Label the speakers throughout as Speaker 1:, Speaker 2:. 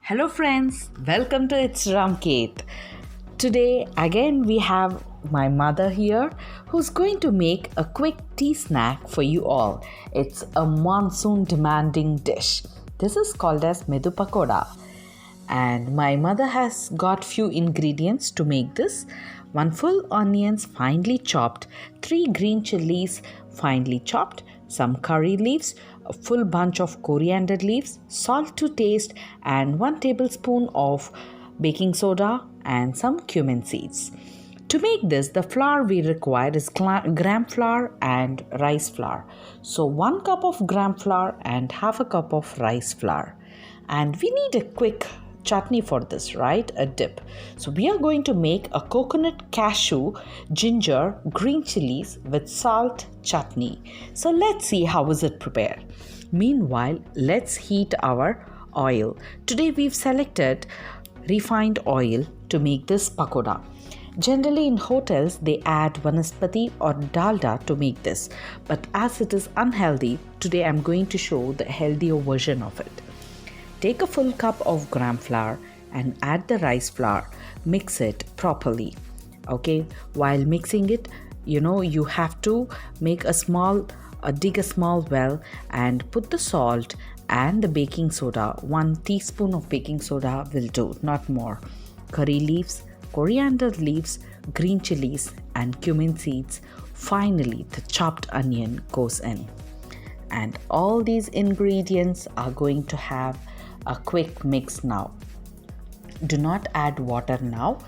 Speaker 1: Hello friends, welcome to It's Ramket. Today again we have my mother here who's going to make a quick tea snack for you all. It's a monsoon demanding dish. This is called as Methu Pakoda. And my mother has got few ingredients to make this. 1 full onions finely chopped, 3 green chilies finely chopped, some curry leaves, a full bunch of coriander leaves, salt to taste, and 1 tablespoon of baking soda and some cumin seeds. To make this, the flour we require is gram flour and rice flour. So 1 cup of gram flour and half a cup of rice flour. And we need a quick chutney for this, right? A dip. So we are going to make a coconut, cashew, ginger, green chilies with salt chutney. So let's see how is it prepared. Meanwhile, let's heat our oil. Today we've selected refined oil to make this pakoda. Generally in hotels they add vanaspati or dalda to make this, but as it is unhealthy, today I'm going to show the healthier version of it. Take a full cup of gram flour and add the rice flour. Mix it properly. Okay, while mixing it, you have to make dig a small well and put the salt and the baking soda. 1 teaspoon of baking soda will do, not more. Curry leaves, coriander leaves, green chilies and cumin seeds. Finally, the chopped onion goes in. And all these ingredients are going to have a quick mix now. Do not add water now.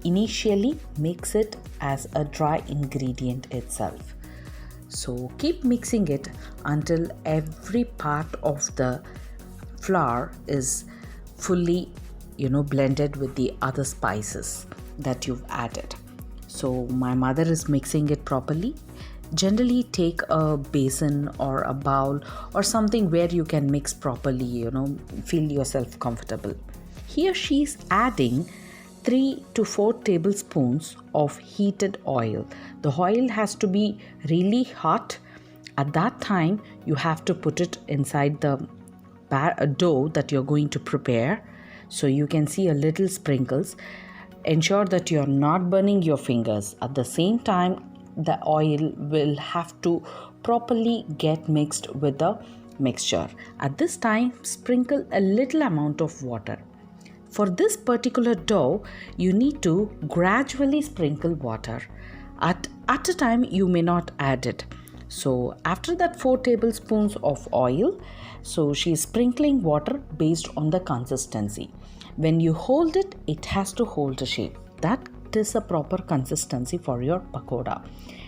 Speaker 1: Initially, mix it as a dry ingredient itself. So keep mixing it until every part of the flour is fully, blended with the other spices that you've added. So my mother is mixing it properly. Generally take a basin or a bowl or something where you can mix properly, feel yourself comfortable. Here she's adding 3 to 4 tablespoons of heated oil. The oil has to be really hot. At that time, you have to put it inside the dough that you're going to prepare. So you can see a little sprinkles. Ensure that you're not burning your fingers. At the same time, the oil will have to properly get mixed with the mixture. At this time, sprinkle a little amount of water. For this particular dough, you need to gradually sprinkle water. At a time, you may not add it. So after that 4 tablespoons of oil, so she is sprinkling water based on the consistency. When you hold it, it has to hold a shape. That is a proper consistency for your pakoda.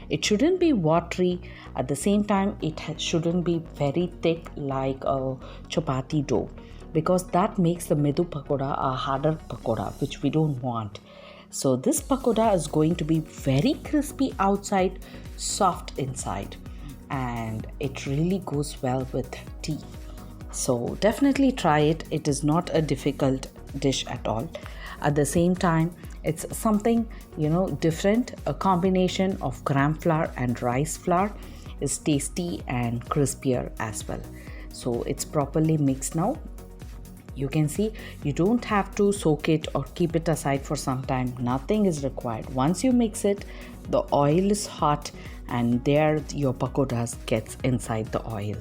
Speaker 1: It shouldn't be watery. At the same time, it shouldn't be very thick like a chapati dough, because that makes the Medhu Pakoda a harder pakoda, which we don't want. So this pakoda is going to be very crispy outside, soft inside, and it really goes well with tea. So definitely try it. It is not a difficult dish at all. At the same time, it's something different. A combination of gram flour and rice flour is tasty and crispier as well. So it's properly mixed now. You can see you don't have to soak it or keep it aside for some time. Nothing is required. Once you mix it, the oil is hot and there your pakodas gets inside the oil.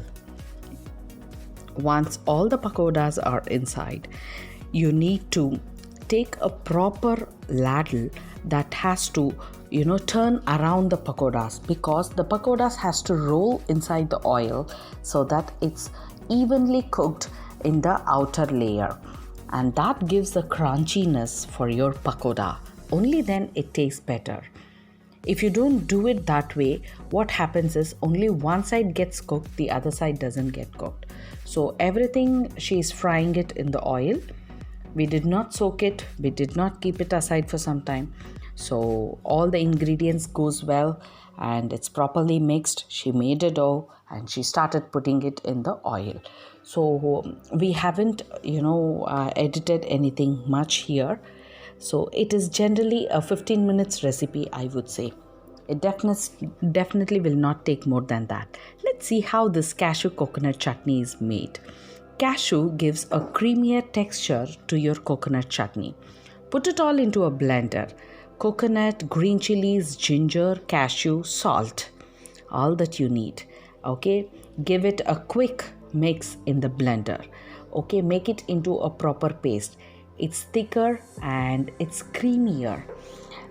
Speaker 1: Once all the pakodas are inside, you need to take a proper ladle that has to turn around the pakodas, because the pakodas has to roll inside the oil so that it's evenly cooked in the outer layer, and that gives the crunchiness for your pakoda. Only then it tastes better. If you don't do it that way, what happens is only one side gets cooked, the other side doesn't get cooked. So everything, she's frying it in the oil. We did not soak it, we did not keep it aside for some time. So all the ingredients goes well and it's properly mixed. She made a dough and she started putting it in the oil. So we haven't edited anything much here. So it is generally a 15 minutes recipe, I would say. It definitely will not take more than that. Let's see how this cashew coconut chutney is made. Cashew gives a creamier texture to your coconut chutney. Put it all into a blender. Coconut, green chilies, ginger, cashew, salt. All that you need. Okay, give it a quick mix in the blender. Okay, make it into a proper paste. It's thicker and it's creamier.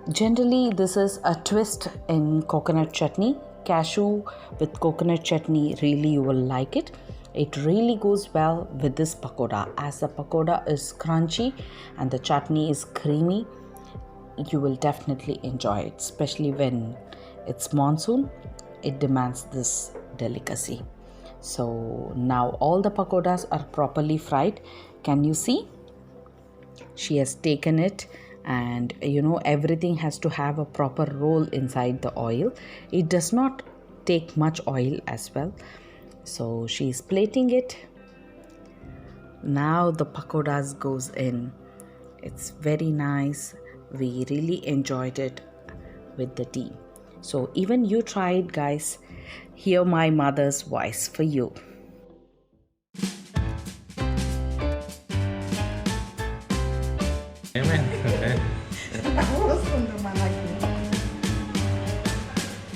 Speaker 1: Generally, this is a twist in coconut chutney. Cashew with coconut chutney, really you will like it. It really goes well with this pakoda, as the pakoda is crunchy and the chutney is creamy. You will definitely enjoy it, especially when it's monsoon. It demands this delicacy. So now all the pakodas are properly fried. Can you see? She has taken it, and everything has to have a proper roll inside the oil. It does not take much oil as well. So she's plating it. Now the pakodas goes in. It's very nice. We really enjoyed it with the tea. So even you try it, guys. Hear my mother's voice for you.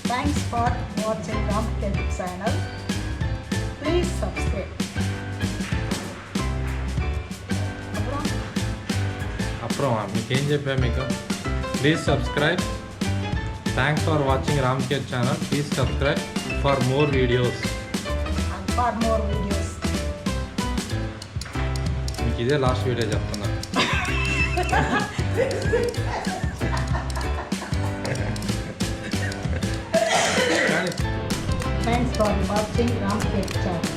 Speaker 2: Thanks for watching Ramkit channel. Please subscribe.
Speaker 3: Please subscribe. Thanks for watching Ramkit channel. Please subscribe for more videos.
Speaker 2: And for more videos.
Speaker 3: మీకు ఇదే last video చెప్తున్నా.
Speaker 2: Thanks for watching Ramkit channel.